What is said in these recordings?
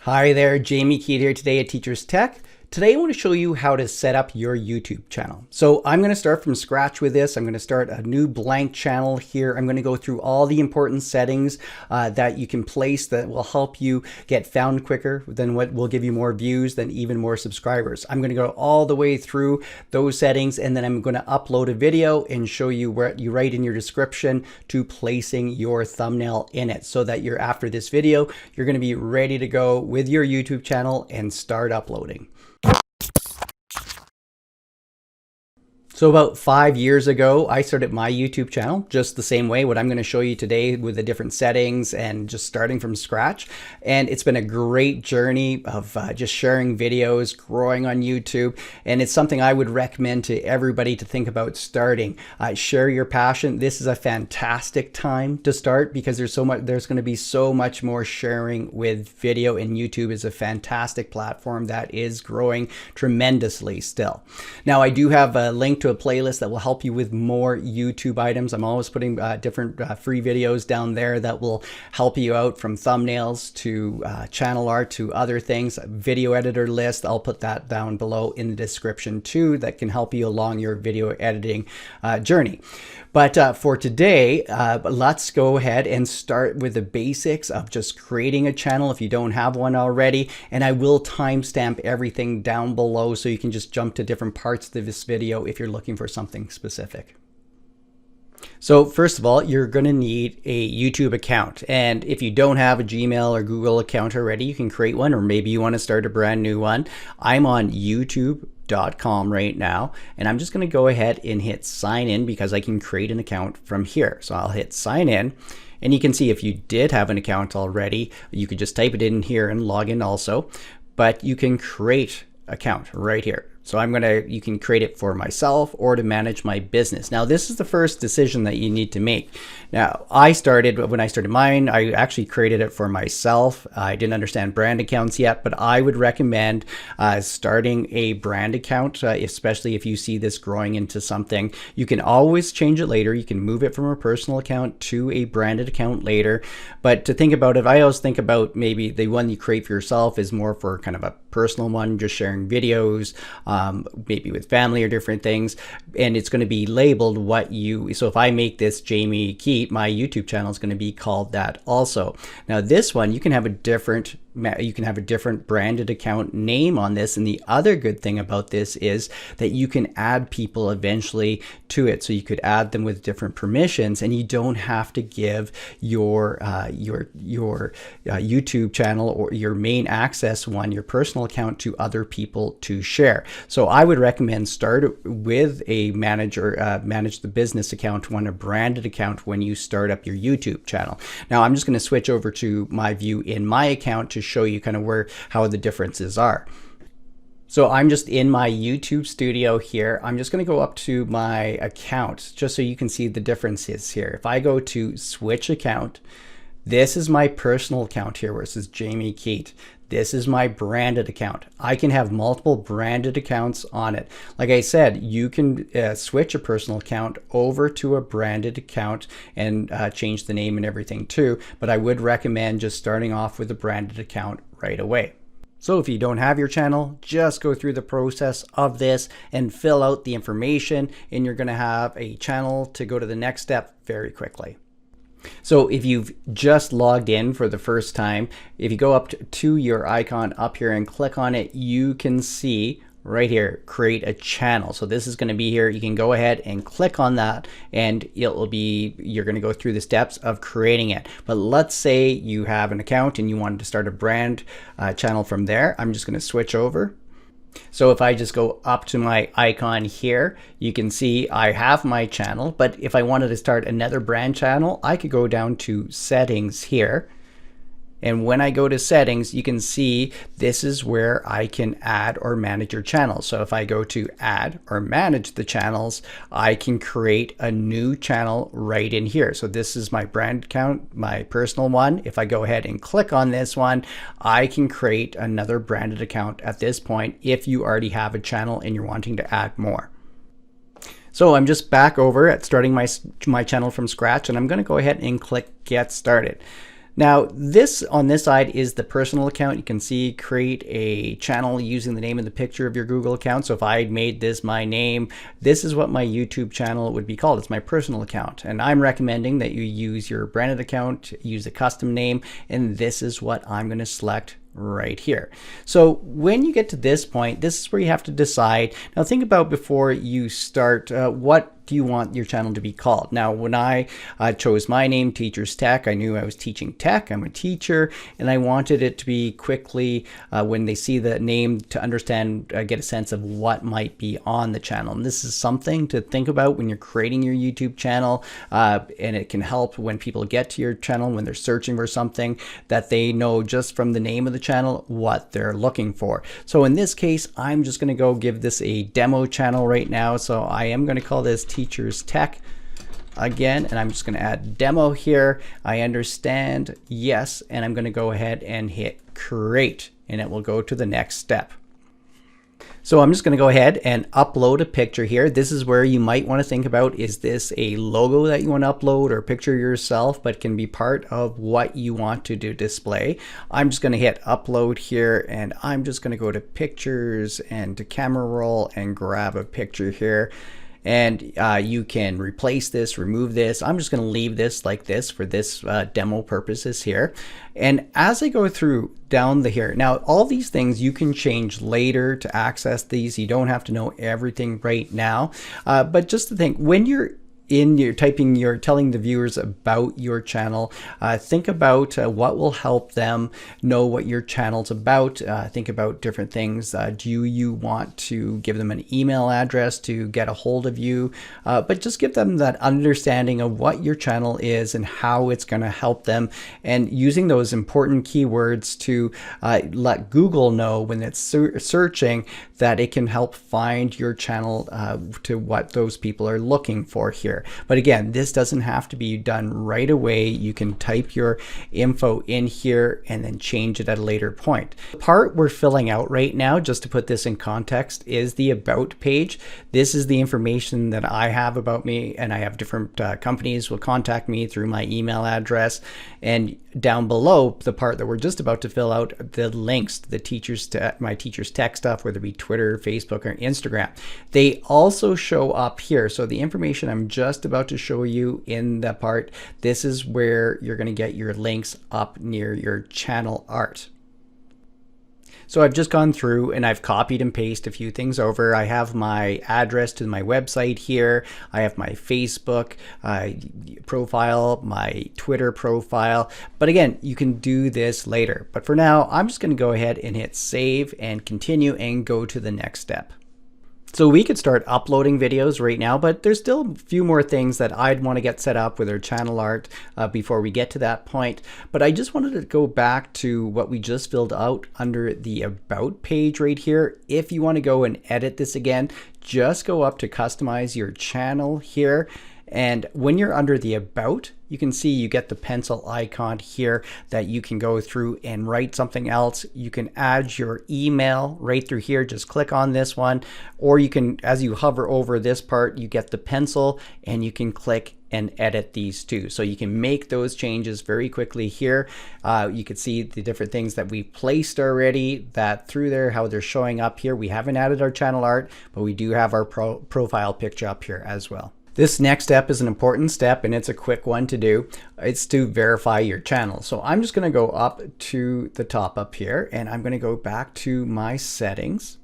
Hi there, Jamie Keat here today at Teachers Tech. Today I want to show you how to set up your YouTube channel. So I'm going to start from scratch with this. I'm going to start a new blank channel here. I'm going to go through all the important settings that you can place that will help you get found quicker, then what will give you more views, then even more subscribers. I'm going to go all the way through those settings, and then I'm going to upload a video and show you where you write in your description to placing your thumbnail in it, so that you're after this video, you're going to be ready to go with your YouTube channel and start uploading. So about 5 years ago, I started my YouTube channel just the same way, what I'm going to show you today with the different settings and just starting from scratch. And it's been a great journey of just sharing videos, growing on YouTube. And it's something I would recommend to everybody to think about starting. Share your passion. This is a fantastic time to start because there's going to be so much more sharing with video, and YouTube is a fantastic platform that is growing tremendously still. Now, I do have a link to a playlist that will help you with more YouTube items. I'm always putting different free videos down there that will help you out, from thumbnails to channel art to other things. Video editor list, I'll put that down below in the description too, that can help you along your video editing journey. But for today, let's go ahead and start with the basics of just creating a channel if you don't have one already. And I will timestamp everything down below so you can just jump to different parts of this video if you're looking for something specific. So first of all, you're going to need a YouTube account. And if you don't have a Gmail or Google account already, you can create one, or maybe you want to start a brand new one. I'm on YouTube.com right now, and I'm just going to go ahead and hit sign in because I can create an account from here. So I'll hit sign in, and you can see if you did have an account already, you could just type it in here and log in also, but you can create account right here. So you can create it for myself or to manage my business. Now, this is the first decision that you need to make. Now, when I started mine, I actually created it for myself. I didn't understand brand accounts yet, but I would recommend starting a brand account, especially if you see this growing into something. You can always change it later. You can move it from a personal account to a branded account later. But to think about it, I always think about maybe the one you create for yourself is more for kind of a personal one, just sharing videos, maybe with family or different things, and it's going to be labeled so if I make this Jamie Keat, my YouTube channel is going to be called that also. Now this one, you can have a different branded account name on this, and the other good thing about this is that you can add people eventually to it. So you could add them with different permissions, and you don't have to give your YouTube channel or your main access one, your personal account, to other people to share. So I would recommend start with a manage the business account one, a branded account, when you start up your YouTube channel. Now I'm just going to switch over to my view in my account to show you kind of how the differences are. So I'm just in my YouTube studio here. I'm just going to go up to my account just so you can see the differences here. If I go to switch account, this is my personal account here where it says Jamie Keat. This is my branded account. I can have multiple branded accounts on it. Like I said, you can switch a personal account over to a branded account and change the name and everything too, but I would recommend just starting off with a branded account right away. So if you don't have your channel, just go through the process of this and fill out the information, and you're going to have a channel to go to the next step very quickly. So if you've just logged in for the first time, if you go up to your icon up here and click on it, you can see right here, create a channel. So this is going to be here. You can go ahead and click on that, and you're going to go through the steps of creating it. But let's say you have an account and you wanted to start a brand channel from there. I'm just going to switch over. So if I just go up to my icon here, you can see I have my channel, but if I wanted to start another brand channel, I could go down to settings here. And when I go to settings, you can see this is where I can add or manage your channel. So if I go to add or manage the channels, I can create a new channel right in here. So this is my brand account, my personal one. If I go ahead and click on this one, I can create another branded account at this point if you already have a channel and you're wanting to add more. So I'm just back over at starting my channel from scratch, and I'm going to go ahead and click Get Started. Now this on this side is the personal account. You can see create a channel using the name of the picture of your Google account. So if I made this my name, this is what my YouTube channel would be called. It's my personal account. And I'm recommending that you use your branded account, use a custom name, and this is what I'm going to select right here. So when you get to this point, this is where you have to decide. Now think about before you start, what do you want your channel to be called? Now when I chose my name, Teachers Tech, I knew I was teaching tech. I'm a teacher, and I wanted it to be quickly, when they see the name, to understand, get a sense of what might be on the channel. And this is something to think about when you're creating your YouTube channel, and it can help when people get to your channel, when they're searching for something, that they know just from the name of the channel what they're looking for. So in this case, I'm just going to go give this a demo channel right now. So I am going to call this Teachers Tech again, and I'm just going to add demo here. I understand, yes, and I'm going to go ahead and hit create, and it will go to the next step. So I'm just going to go ahead and upload a picture here. This is where you might want to think about, is this a logo that you want to upload, or a picture of yourself, but can be part of what you want to do display. I'm just going to hit upload here, and I'm just going to go to pictures and to camera roll and grab a picture here. And you can replace this, remove this. I'm just going to leave this like this for this demo purposes here. And as I go through down the here, now all these things you can change later to access these. You don't have to know everything right now. But just to think, when you're telling the viewers about your channel, think about what will help them know what your channel's about. Think about different things. Do you want to give them an email address to get a hold of you? But just give them that understanding of what your channel is and how it's going to help them, and using those important keywords to let Google know when it's searching that it can help find your channel to what those people are looking for here. But again, this doesn't have to be done right away. You can type your info in here and then change it at a later point. The part we're filling out right now, just to put this in context, is the about page. This is the information that I have about me, and I have different companies will contact me through my email address. And down below, the part that we're just about to fill out, the links to the my Teachers Tech stuff, whether it be Twitter, Facebook, or Instagram, they also show up here. So the information I'm just about to show you in the part, this is where you're going to get your links up near your channel art. So I've just gone through and I've copied and pasted a few things over. I have my address to my website here. I have my Facebook profile, my Twitter profile. But again, you can do this later. But for now, I'm just going to go ahead and hit save and continue and go to the next step. So we could start uploading videos right now, but there's still a few more things that I'd want to get set up with our channel art before we get to that point. But I just wanted to go back to what we just filled out under the About page right here. If you want to go and edit this again, just go up to Customize Your Channel here. And when you're under the About, you can see you get the pencil icon here that you can go through and write something else. You can add your email right through here. Just click on this one, or you can, as you hover over this part, you get the pencil and you can click and edit these too. So you can make those changes very quickly here. You can see the different things that we placed already that through there, how they're showing up here. We haven't added our channel art, but we do have our profile picture up here as well. This next step is an important step, and it's a quick one to do. It's to verify your channel. So I'm just going to go up to the top up here, and I'm going to go back to my settings.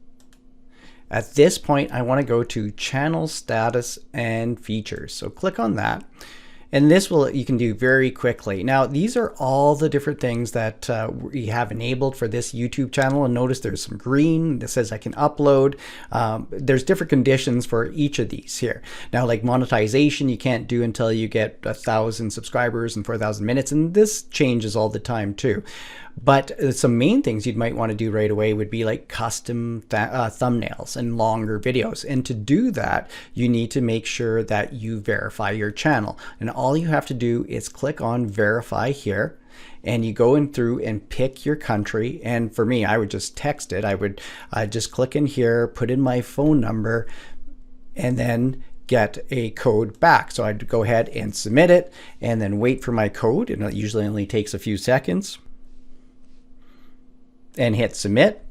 At this point, I want to go to channel status and features. So click on that. And this you can do very quickly. Now, these are all the different things that we have enabled for this YouTube channel. And notice there's some green that says I can upload. There's different conditions for each of these here. Now, like monetization, you can't do until you get 1,000 subscribers and 4,000 minutes. And this changes all the time too. But some main things you might want to do right away would be like custom thumbnails and longer videos. And to do that, you need to make sure that you verify your channel. And all you have to do is click on verify here. And you go in through and pick your country. And for me, I would just text it. I would just click in here, put in my phone number, and then get a code back. So I'd go ahead and submit it and then wait for my code, and it usually only takes a few seconds, and hit submit,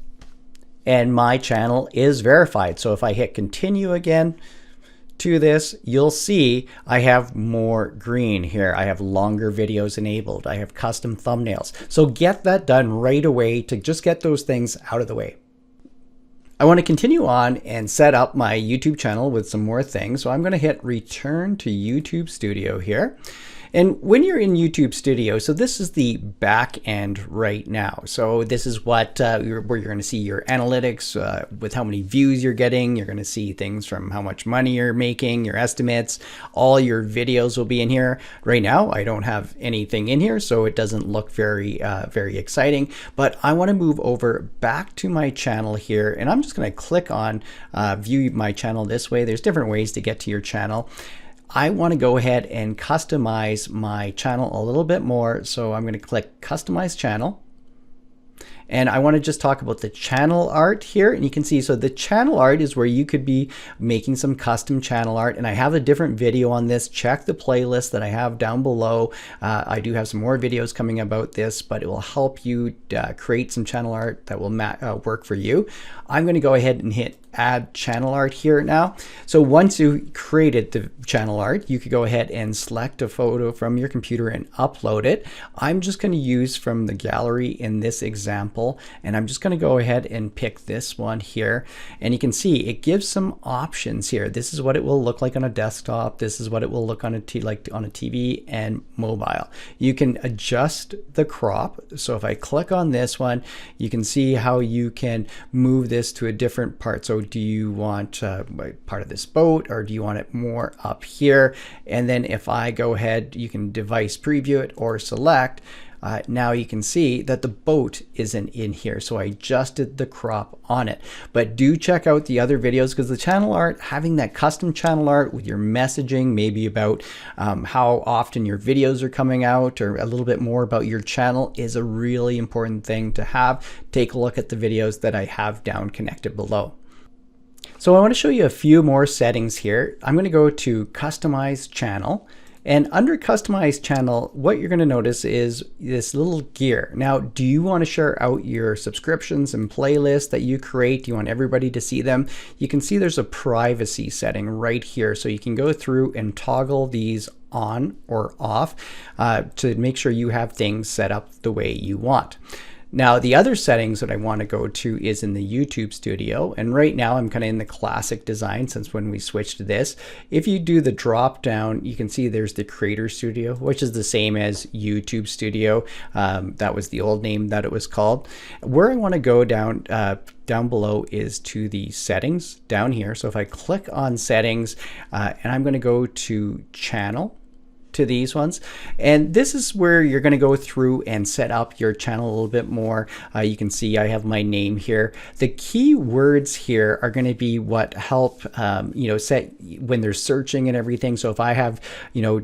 and my channel is verified. So if I hit continue again to this, you'll see I have more green here. I have longer videos enabled. I have custom thumbnails. So get that done right away to just get those things out of the way. I want to continue on and set up my YouTube channel with some more things. So I'm going to hit return to YouTube Studio here. And when you're in YouTube Studio, so this is the back end right now. So this is what where you're going to see your analytics with how many views you're getting. You're going to see things from how much money you're making, your estimates. All your videos will be in here. Right now, I don't have anything in here, so it doesn't look very exciting. But I want to move over back to my channel here, and I'm just going to click on view my channel this way. There's different ways to get to your channel. I want to go ahead and customize my channel a little bit more. So I'm going to click Customize Channel. And I want to just talk about the channel art here. And you can see, so the channel art is where you could be making some custom channel art. And I have a different video on this. Check the playlist that I have down below. I do have some more videos coming about this, but it will help you create some channel art that will work for you. I'm going to go ahead and hit add channel art here now. So once you created the channel art, you could go ahead and select a photo from your computer and upload it. I'm just going to use from the gallery in this example, and I'm just going to go ahead and pick this one here. And you can see it gives some options here. This is what it will look like on a desktop. This is what it will look on like on a TV and mobile. You can adjust the crop. So if I click on this one, you can see how you can move this to a different part. So do you want part of this boat, or do you want it more up here? And then if I go ahead, you can device preview it or select. Now you can see that the boat isn't in here. So I adjusted the crop on it. But do check out the other videos, because the channel art, having that custom channel art with your messaging, maybe about how often your videos are coming out, or a little bit more about your channel, is a really important thing to have. Take a look at the videos that I have down connected below. So I want to show you a few more settings here. I'm going to go to Customize Channel. And under Customize Channel, what you're going to notice is this little gear. Now, do you want to share out your subscriptions and playlists that you create? Do you want everybody to see them? You can see there's a privacy setting right here. So you can go through and toggle these on or off to make sure you have things set up the way you want. Now, the other settings that I want to go to is in the YouTube Studio. And right now I'm kind of in the classic design since when we switched to this. If you do the drop down, you can see there's the Creator Studio, which is the same as YouTube Studio. That was the old name that it was called. Where I want to go down below is to the settings down here. So if I click on settings and I'm going to go to channel, to these ones, and this is where you're going to go through and set up your channel a little bit more. You can see I have my name here. The key words here are going to be what help set when they're searching and everything. So if I have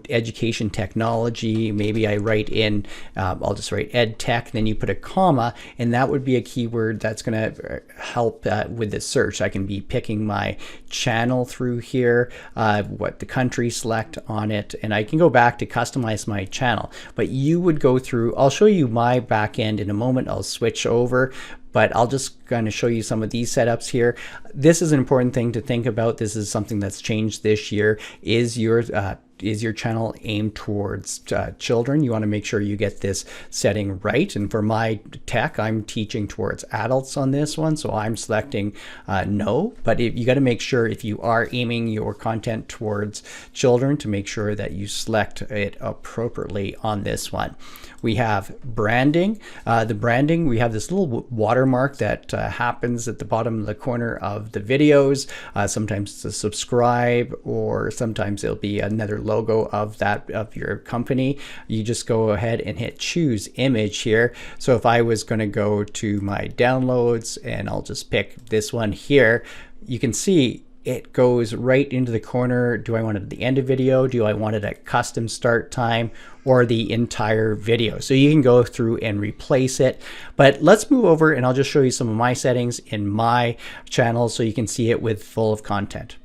education technology, maybe I write in I'll just write ed tech, then you put a comma, and that would be a keyword that's going to help with the search. I can be picking my channel through here, what the country select on it, and I can go back to customize my channel. But you would go through, I'll show you my back end in a moment. I'll switch over, but I'll just kind of show you some of these setups here. This is an important thing to think about. This is something that's changed this year. Is your channel aimed towards children? You want to make sure you get this setting right. And for my tech, I'm teaching towards adults on this one, so I'm selecting no. But you got to make sure if you are aiming your content towards children to make sure that you select it appropriately on this one. We have branding. The branding, we have this little watermark that happens at the bottom of the corner of the videos. Sometimes it's a subscribe, or sometimes it'll be another logo of your company. You just go ahead and hit choose image here. So if I was going to go to my downloads and I'll just pick this one here, you can see it goes right into the corner. Do I want it at the end of video? Do I want it at custom start time, or the entire video? So you can go through and replace it. But let's move over and I'll just show you some of my settings in my channel so you can see it with full of content.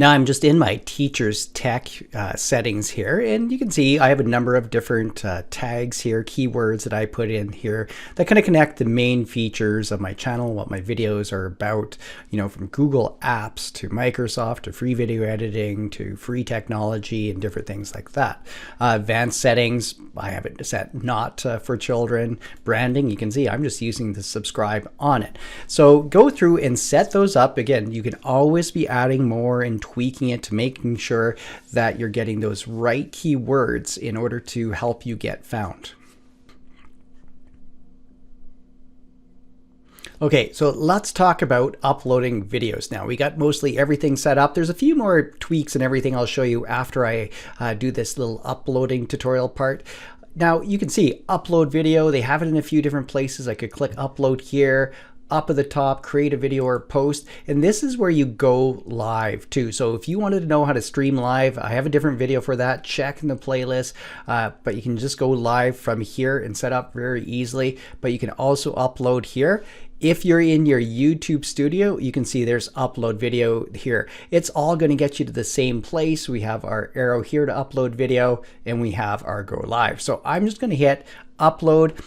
Now I'm just in my teacher's tech settings here, and you can see I have a number of different tags here, keywords that I put in here that kind of connect the main features of my channel, what my videos are about, you know, from Google Apps to Microsoft to free video editing to free technology and different things like that. Advanced settings, I have it set not for children. Branding, you can see I'm just using the subscribe on it. So go through and set those up. Again, you can always be adding more and tweaking it to making sure that you're getting those right keywords in order to help you get found. Okay, so let's talk about uploading videos now. We got mostly everything set up. There's a few more tweaks and everything I'll show you after I do this little uploading tutorial part. Now you can see upload video. They have it in a few different places. I could click upload here. Up at the top, create a video or post, and this is where you go live too. So if you wanted to know how to stream live, I have a different video for that. Check in the playlist, but you can just go live from here and set up very easily. But you can also upload here. If you're in your YouTube studio, you can see there's upload video here. It's all going to get you to the same place. We have our arrow here to upload video, and we have our go live. So I'm just going to hit upload.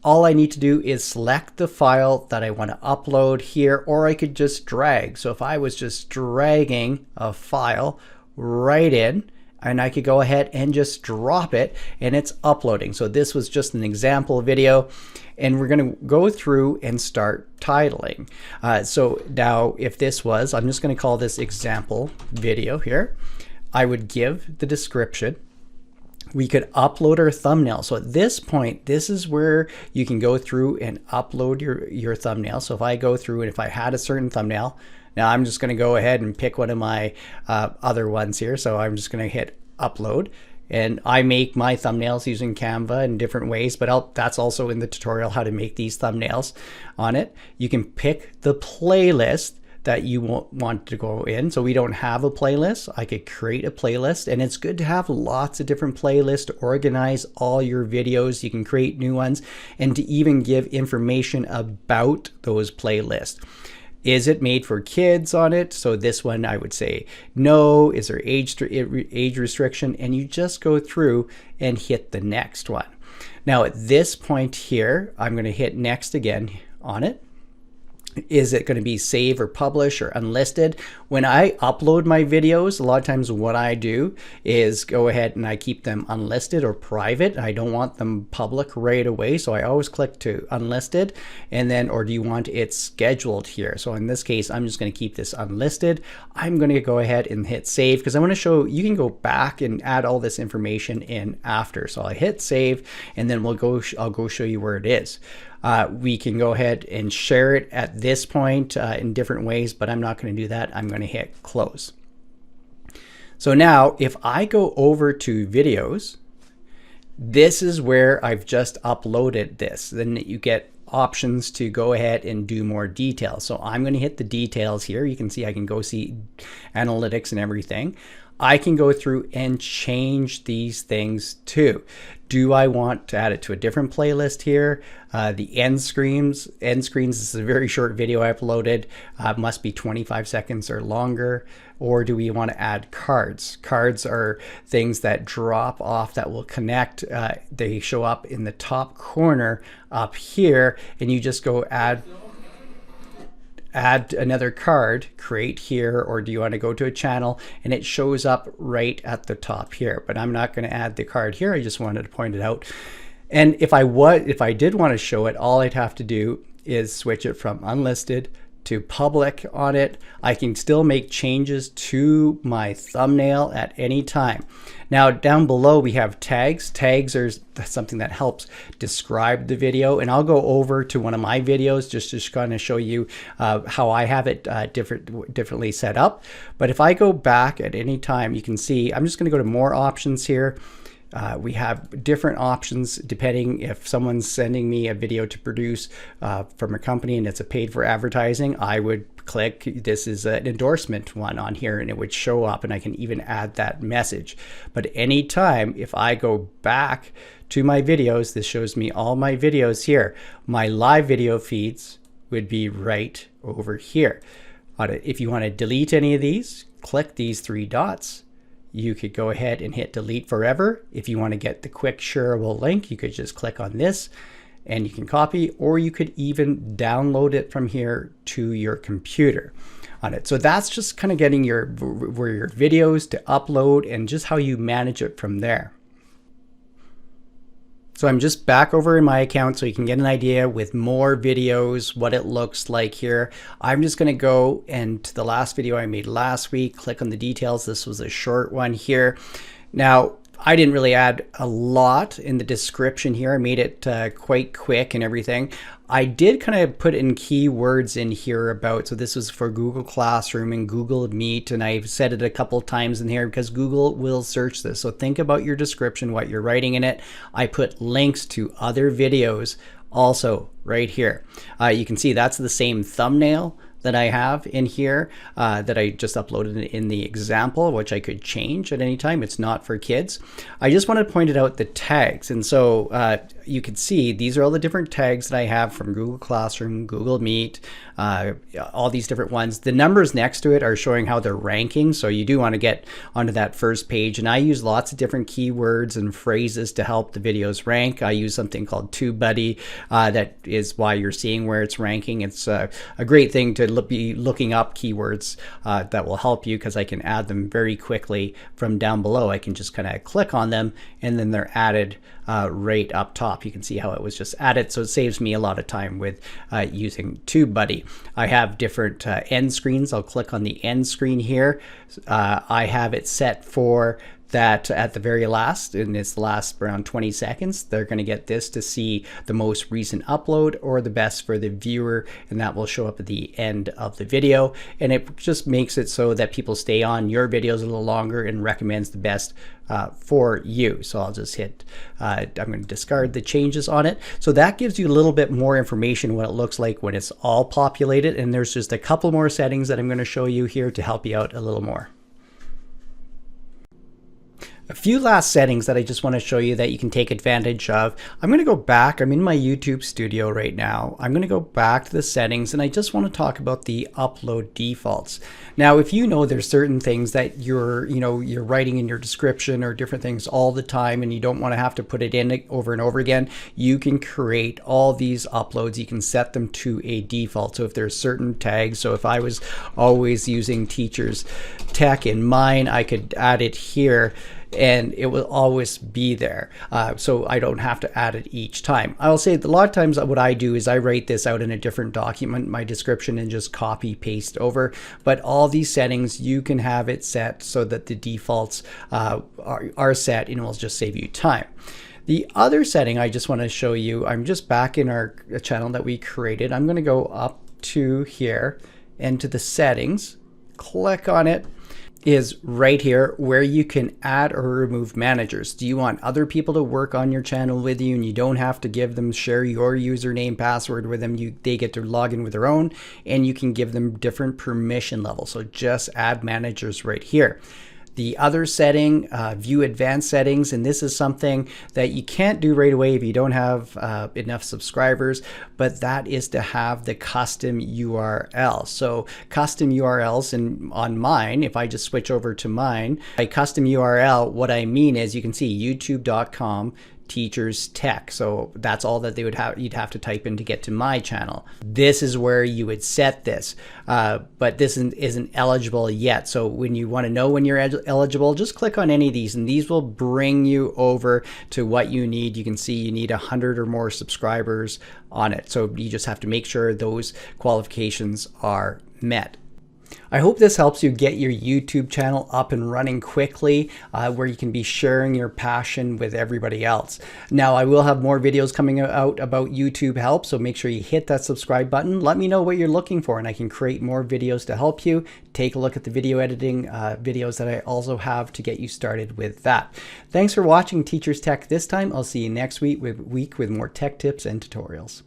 All I need to do is select the file that I want to upload here, or I could just drag. So if I was just dragging a file right in, and I could go ahead and just drop it, and it's uploading. So this was just an example video, and we're going to go through and start titling. So now if this was, I'm just going to call this example video here. I would give the description. We could upload our thumbnail. So at this point, this is where you can go through and upload your thumbnail. So if I go through and if I had a certain thumbnail, now I'm just going to go ahead and pick one of my other ones here. So I'm just going to hit upload, and I make my thumbnails using Canva in different ways, but that's also in the tutorial how to make these thumbnails on it. You can pick the playlist that you want to go in. So we don't have a playlist. I could create a playlist, and it's good to have lots of different playlists to organize all your videos. You can create new ones and to even give information about those playlists. Is it made for kids on it? So this one I would say no. Is there age restriction? And you just go through and hit the next one. Now at this point here, I'm going to hit next again on it. Is it going to be save or publish or unlisted? When I upload my videos, a lot of times what I do is go ahead and I keep them unlisted or private. I don't want them public right away. So I always click to unlisted, and then, or do you want it scheduled here? So in this case, I'm just going to keep this unlisted. I'm going to go ahead and hit save because I want to show you can go back and add all this information in after. So I hit save, and then I'll go show you where it is. We can go ahead and share it at this point in different ways, but I'm not going to do that. I'm going to hit close. So now if I go over to videos, this is where I've just uploaded this. Then you get options to go ahead and do more details. So I'm going to hit the details here. You can see I can go see analytics and everything. I can go through and change these things too. Do I want to add it to a different playlist here? The end screens, this is a very short video I uploaded, must be 25 seconds or longer. Or do we want to add cards? Cards are things that drop off that will connect. They show up in the top corner up here, and you just go add another card, create here, or do you want to go to a channel, and it shows up right at the top here. But I'm not going to add the card here. I just wanted to point it out. And if I did want to show it, all I'd have to do is switch it from unlisted to public on it. I can still make changes to my thumbnail at any time. Now down below we have tags. Tags are something that helps describe the video, and I'll go over to one of my videos just to kind of show you how I have it differently set up. But if I go back at any time, you can see I'm just going to go to more options here. We have different options depending if someone's sending me a video to produce from a company and it's a paid for advertising. I would click, this is an endorsement one on here, and it would show up, and I can even add that message. But anytime if I go back to my videos, this shows me all my videos here. My live video feeds would be right over here. If you want to delete any of these, click these three dots. You could go ahead and hit delete forever. If you want to get the quick shareable link, you could just click on this and you can copy, or you could even download it from here to your computer on it. So that's just kind of getting your videos to upload and just how you manage it from there. So I'm just back over in my account so you can get an idea with more videos, what it looks like here. I'm just going to go and to the last video I made last week, click on the details. This was a short one here. Now, I didn't really add a lot in the description here. I made it quite quick and everything. I did kind of put in keywords in here about, so this was for Google Classroom and Google Meet, and I've said it a couple times in here because Google will search this. So think about your description, what you're writing in it. I put links to other videos also right here. You can see that's the same thumbnail that I have in here that I just uploaded in the example, which I could change at any time. It's not for kids. I just want to point it out the tags. And so you can see these are all the different tags that I have from Google Classroom, Google Meet, all these different ones. The numbers next to it are showing how they're ranking. So you do want to get onto that first page. And I use lots of different keywords and phrases to help the videos rank. I use something called TubeBuddy. That is why you're seeing where it's ranking. It's a great thing to be looking up keywords that will help you, because I can add them very quickly from down below. I can just kind of click on them and then they're added right up top. You can see how it was just added. So it saves me a lot of time with using TubeBuddy. I have different end screens. I'll click on the end screen here. I have it set for that at the very last, in this last around 20 seconds, they're going to get this to see the most recent upload or the best for the viewer, and that will show up at the end of the video. And it just makes it so that people stay on your videos a little longer and recommends the best for you. So I'll just hit, I'm going to discard the changes on it. So that gives you a little bit more information what it looks like when it's all populated. And there's just a couple more settings that I'm going to show you here to help you out a little more. A few last settings that I just want to show you that you can take advantage of. I'm going to go back. I'm in my YouTube studio right now. I'm going to go back to the settings and I just want to talk about the upload defaults. Now, if you know there's certain things that you're writing in your description or different things all the time and you don't want to have to put it in over and over again, you can create all these uploads. You can set them to a default. So if there's certain tags, so if I was always using Teachers Tech in mine, I could add it here and it will always be there. So I don't have to add it each time. I'll say a lot of times what I do is I write this out in a different document, my description, and just copy paste over. But all these settings, you can have it set so that the defaults are set, and it will just save you time. The other setting I just want to show you, I'm just back in our channel that we created. I'm going to go up to here and to the settings, click on it. Is right here where you can add or remove managers. Do you want other people to work on your channel with you and you don't have to give them, share your username, password with them? They get to log in with their own, and you can give them different permission levels. So just add managers right here. The other setting, view advanced settings, and this is something that you can't do right away if you don't have enough subscribers, but that is to have the custom URL. So custom URLs on mine, if I just switch over to mine, by custom URL, what I mean is you can see youtube.com Teachers Tech. So that's all that you'd have to type in to get to my channel. This is where you would set this, but this isn't eligible yet. So when you want to know when you're eligible, just click on any of these and these will bring you over to what you need. You can see you need 100 or more subscribers on it. So you just have to make sure those qualifications are met. I hope this helps you get your YouTube channel up and running quickly, where you can be sharing your passion with everybody else. Now, I will have more videos coming out about YouTube help, so make sure you hit that subscribe button. Let me know what you're looking for, and I can create more videos to help you. Take a look at the video editing videos that I also have to get you started with that. Thanks for watching Teachers Tech this time. I'll see you next week with more tech tips and tutorials.